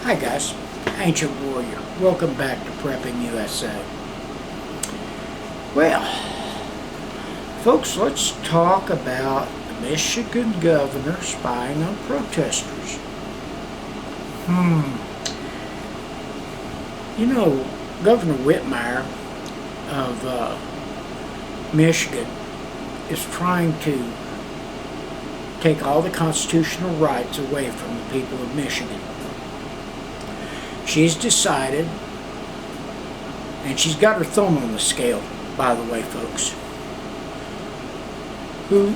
Hi guys, Ancient Warrior. Welcome back to Prepping USA. Well, folks, let's talk about the Michigan governor spying on protesters. You know, Governor Whitmire of Michigan is trying to take all the constitutional rights away from the people of Michigan. She's decided, and she's got her thumb on the scale, by the way, folks, who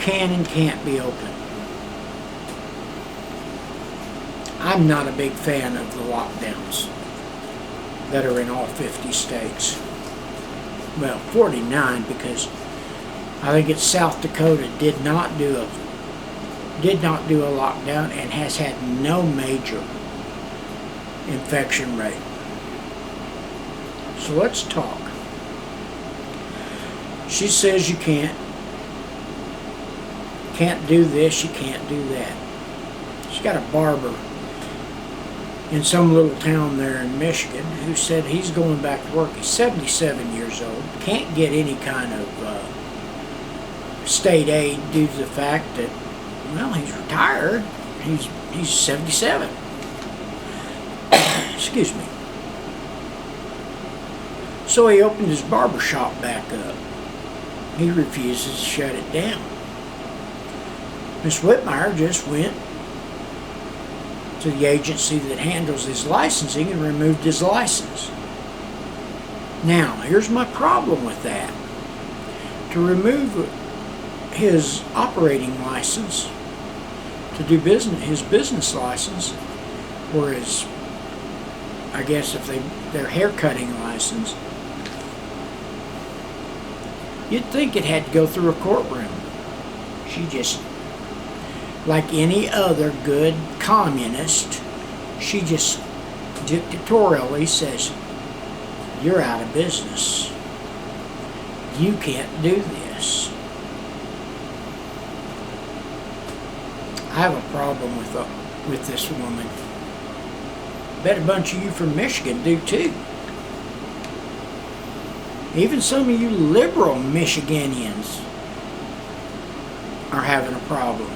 can and can't be open. I'm not a big fan of the lockdowns that are in all 50 states. Well, 49, because I think it's South Dakota did not do a lockdown and has had no major infection rate. So let's talk. She says you can't do this, you can't do that. She's got a barber in some little town there in Michigan who said he's going back to work. He's 77 years old, can't get any kind of state aid due to the fact that, well, he's retired. He's 77. Excuse me. So he opened his barber shop back up. He refuses to shut it down. Miss Whitmire just went to the agency that handles his licensing and removed his license. Now, here's my problem with that. To remove his operating license, to do business, his business license, or his, I guess if their hair cutting license, you'd think it had to go through a courtroom. She just, like any other good communist, she just dictatorially says, you're out of business. You can't do this. I have a problem with this woman. Bet a bunch of you from Michigan do too. Even some of you liberal Michiganians are having a problem.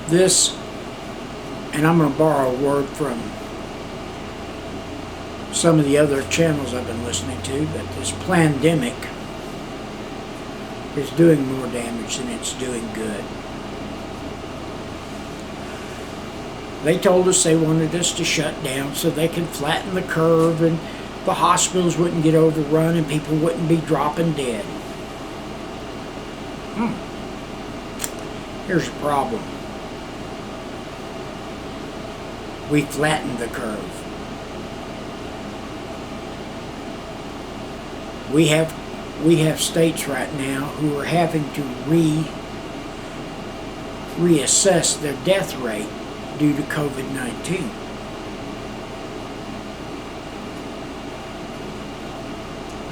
This, and I'm going to borrow a word from some of the other channels I've been listening to, but this pandemic is doing more damage than it's doing good. They told us they wanted us to shut down so they could flatten the curve and the hospitals wouldn't get overrun and people wouldn't be dropping dead. Here's the problem. We flattened the curve. We have states right now who are having to reassess their death rate due to COVID-19.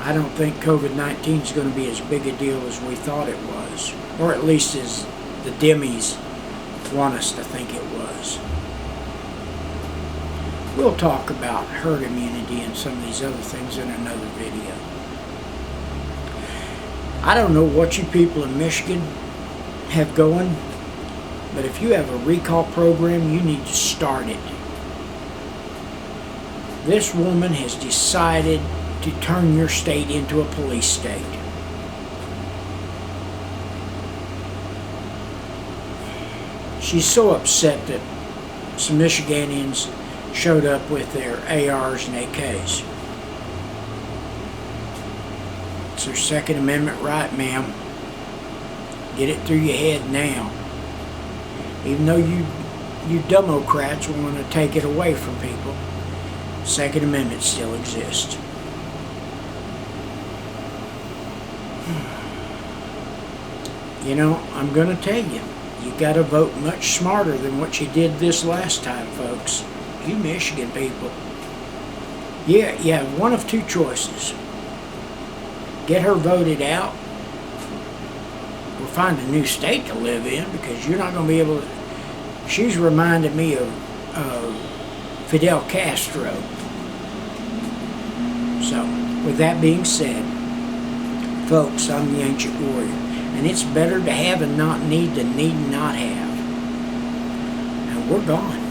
I don't think COVID-19 is going to be as big a deal as we thought it was, or at least as the Demis want us to think it was. We'll talk about herd immunity and some of these other things in another video. I don't know what you people in Michigan have going, but if you have a recall program, you need to start it. This woman has decided to turn your state into a police state. She's so upset that some Michiganians showed up with their ARs and AKs. It's their Second Amendment right, ma'am. Get it through your head now. Even though you Democrats want to take it away from people, Second Amendment still exists. You know, I'm going to tell you, you got to vote much smarter than what you did this last time, folks. You Michigan people. Yeah, you have one of two choices. Get her voted out, or find a new state to live in because you're not going to be able to. She's reminded me of Fidel Castro. So, with that being said, folks, I'm the Ancient Warrior, and it's better to have and not need than need and not have. And we're gone.